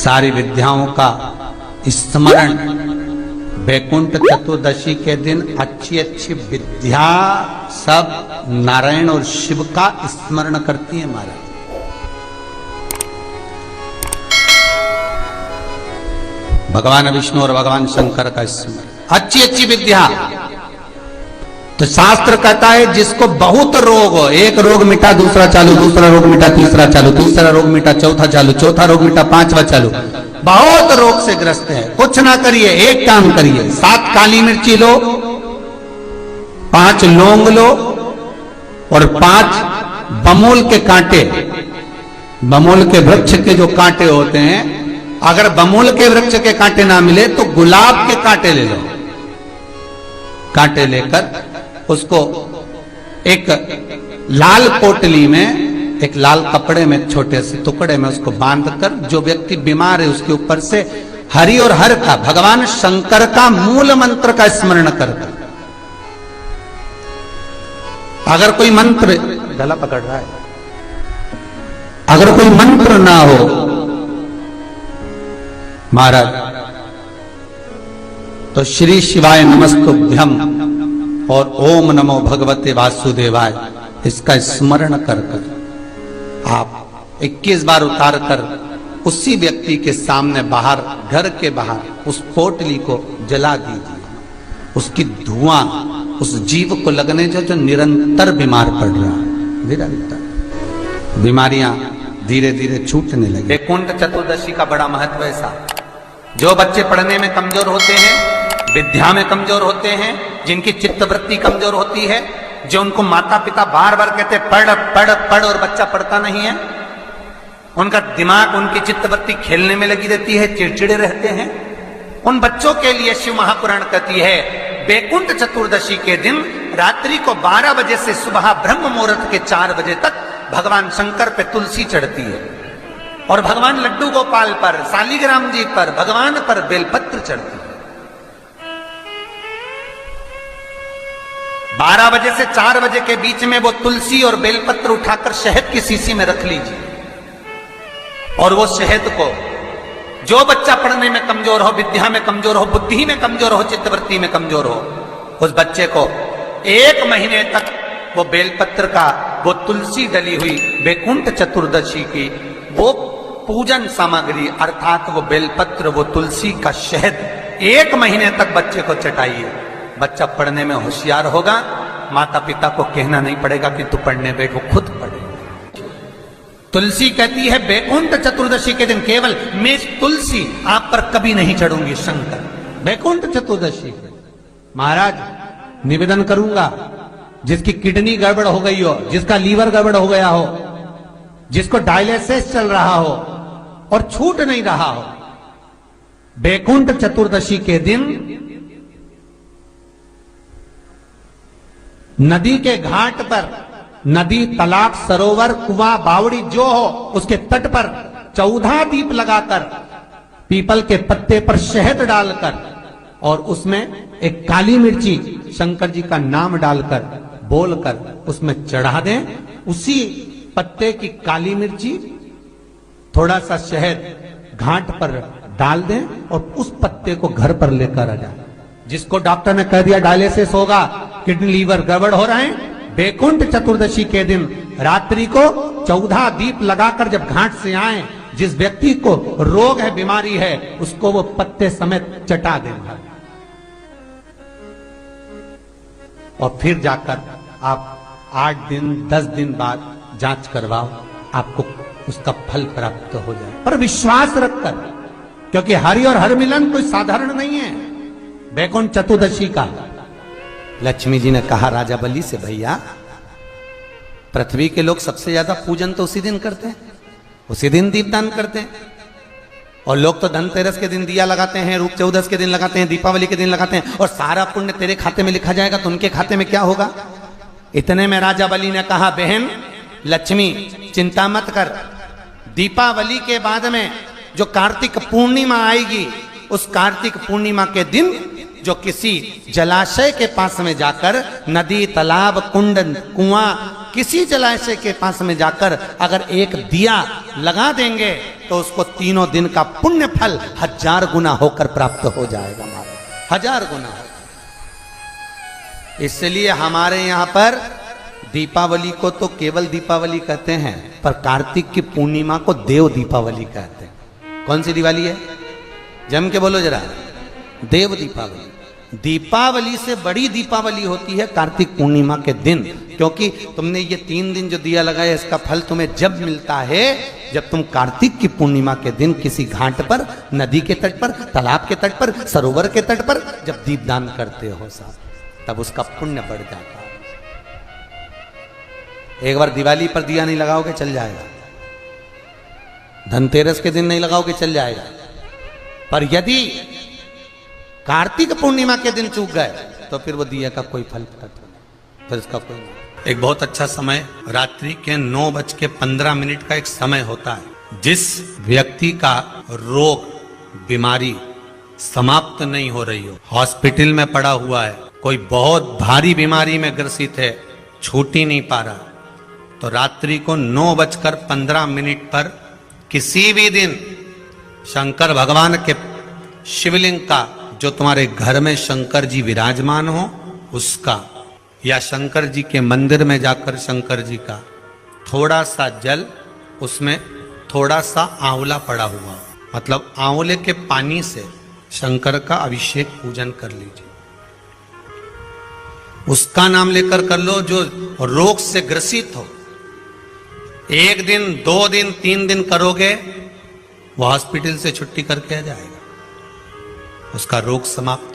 सारी विद्याओं का स्मरण वैकुंठ चतुर्दशी के दिन अच्छी अच्छी विद्या सब नारायण और शिव का स्मरण करती है महाराज। भगवान विष्णु और भगवान शंकर का स्मरण, अच्छी अच्छी विद्या। तो शास्त्र कहता है जिसको बहुत रोग हो, एक रोग मिटा दूसरा चालू, दूसरा रोग मिटा तीसरा चालू, तीसरा रोग मिटा चौथा चालू, चौथा रोग मिटा पांचवा चालू, बहुत रोग से ग्रस्त है, कुछ ना करिए, एक काम करिए, 7 काली मिर्ची लो, 5 लौंग लो और 5 बमूल के कांटे, बमूल के वृक्ष के जो कांटे होते हैं, अगर बमूल के वृक्ष के कांटे ना मिले तो गुलाब के कांटे ले लो। कांटे लेकर उसको एक लाल पोटली में, एक लाल कपड़े में, छोटे से टुकड़े में उसको बांधकर, जो व्यक्ति बीमार है उसके ऊपर से हरि और हर का, भगवान शंकर का मूल मंत्र का स्मरण करकर, अगर कोई मंत्र, गला पकड़ रहा है, अगर कोई मंत्र ना हो महाराज, तो श्री शिवाय नमस्तुभ्यम और ओम नमो भगवते वासुदेवाय इसका स्मरण कर कर आप 21 बार उतार कर उसी व्यक्ति के सामने बाहर, घर के बाहर उस पोटली को जला दीजिए। उसकी धुआं उस जीव को लगने जो निरंतर बीमार पड़ रहा है, निरंतर बीमारियां धीरे धीरे छूटने लगी। वैकुंठ चतुर्दशी का बड़ा महत्व है साहब। जो बच्चे पढ़ने में कमजोर होते हैं, विद्या में कमजोर होते हैं, जिनकी चित्तवृत्ति कमजोर होती है, जो उनको माता पिता बार बार कहते पढ़ पढ़ पढ़ और बच्चा पढ़ता नहीं है, उनका दिमाग, उनकी चित्तवृत्ति खेलने में लगी रहती है, चिड़चिड़े रहते हैं, उन बच्चों के लिए शिव महापुराण कहती है वैकुंठ चतुर्दशी के दिन रात्रि को 12 बजे से सुबह ब्रह्म मुहूर्त के 4 बजे तक भगवान शंकर पे तुलसी चढ़ती है और भगवान लड्डू गोपाल पर, शालिग्राम जी पर, भगवान पर बेलपत्र चढ़ती है। 12 बजे से 4 बजे के बीच में वो तुलसी और बेलपत्र उठाकर शहद की शीशी में रख लीजिए और वो शहद को, जो बच्चा पढ़ने में कमजोर हो, विद्या में कमजोर हो, बुद्धि में कमजोर हो, चित्तवृत्ति में कमजोर हो, उस बच्चे को 1 महीने तक वो बेलपत्र का, वो तुलसी डली हुई वैकुंठ चतुर्दशी की वो पूजन सामग्री अर्थात वो बेलपत्र, वो तुलसी का शहद 1 महीने तक बच्चे को चटाइए। बच्चा पढ़ने में होशियार होगा, माता पिता को कहना नहीं पड़ेगा कि तू पढ़ने बैठ, वो खुद पढ़ेगा। तुलसी कहती है वैकुंठ चतुर्दशी के दिन केवल मैं तुलसी आप पर कभी नहीं चढ़ूंगी शंकर। वैकुंठ चतुर्दशी महाराज निवेदन करूंगा, जिसकी किडनी गड़बड़ हो गई हो, जिसका लीवर गड़बड़ हो गया हो, जिसको डायलिसिस चल रहा हो और छूट नहीं रहा हो, वैकुंठ चतुर्दशी के दिन नदी के घाट पर, नदी, तालाब, सरोवर, कुआं, बावड़ी जो हो, उसके तट पर 14 दीप लगाकर, पीपल के पत्ते पर शहद डालकर और उसमें एक काली मिर्ची शंकर जी का नाम डालकर बोलकर उसमें चढ़ा दें। उसी पत्ते की काली मिर्ची, थोड़ा सा शहद घाट पर डाल दें और उस पत्ते को घर पर लेकर आ जाए। जिसको डॉक्टर ने कह दिया डायलिसिस होगा, किडनी लीवर गड़बड़ हो रहे हैं, वैकुंठ चतुर्दशी के दिन रात्रि को 14 दीप लगाकर जब घाट से आए, जिस व्यक्ति को रोग है, बीमारी है, उसको वो पत्ते समेत चटा देना और फिर जाकर आप 8 दिन 10 दिन बाद जांच करवाओ, आपको उसका फल प्राप्त हो जाए, पर विश्वास रखकर, क्योंकि हरि और हर मिलन कोई साधारण नहीं है। वैकुंठ चतुर्दशी का लक्ष्मी जी ने कहा राजा बलि से, भैया पृथ्वी के लोग सबसे ज्यादा पूजन तो उसी दिन करते हैं, उसी दिन दीपदान करते हैं, और लोग तो धनतेरस के दिन दिया लगाते हैं, रूप चौदस के दिन लगाते हैं, दीपावली के दिन लगाते हैं, और सारा पुण्य तेरे खाते में लिखा जाएगा तो उनके खाते में क्या होगा। इतने में राजा बलि ने कहा बहन लक्ष्मी चिंता मत कर, दीपावली के बाद में जो कार्तिक पूर्णिमा आएगी, उस कार्तिक पूर्णिमा के दिन जो किसी जलाशय के पास में जाकर नदी, तालाब, कुंड, कुआं किसी जलाशय के पास में जाकर अगर एक दिया लगा देंगे तो उसको तीनों दिन का पुण्य फल 1000 गुना होकर प्राप्त हो जाएगा महाराज, 1000 गुना। इसलिए हमारे यहां पर दीपावली को तो केवल दीपावली कहते हैं, पर कार्तिक की पूर्णिमा को देव दीपावली कहते हैं। कौन सी दिवाली है? जम के बोलो जरा। देव दीपावली। दीपावली से बड़ी दीपावली होती है कार्तिक पूर्णिमा के दिन, क्योंकि तुमने ये 3 दिन जो दिया लगाया इसका फल तुम्हें जब मिलता है जब तुम कार्तिक की पूर्णिमा के दिन किसी घाट पर, नदी के तट पर, तालाब के तट पर, सरोवर के तट पर जब दीपदान करते हो साहब, तब उसका पुण्य बढ़ जाता है। एक बार दिवाली पर दिया नहीं लगाओगे चल जाएगा, धनतेरस के दिन नहीं लगाओगे चल जाएगा, पर यदि कार्तिक पूर्णिमा के दिन चूक गए तो फिर वो दिया का कोई फल नहीं, फिर इसका कोई नहीं। एक बहुत अच्छा समय रात्रि के 9:15 का एक समय होता है। जिस व्यक्ति का रोग, बीमारी समाप्त नहीं हो रही हो, हॉस्पिटल में पड़ा हुआ है, कोई बहुत भारी बीमारी में ग्रसित है, छूट ही नहीं पा रहा, तो रात्रि को 9:15 पर किसी भी दिन शंकर भगवान के शिवलिंग का, जो तुम्हारे घर में शंकर जी विराजमान हो उसका, या शंकर जी के मंदिर में जाकर शंकर जी का थोड़ा सा जल, उसमें थोड़ा सा आंवला पड़ा हुआ, मतलब आंवले के पानी से शंकर का अभिषेक पूजन कर लीजिए। उसका नाम लेकर कर लो जो रोग से ग्रसित हो। 1 दिन, 2 दिन, 3 दिन करोगे, वो हॉस्पिटल से छुट्टी करके आ जाएगा, उसका रोग समाप्त।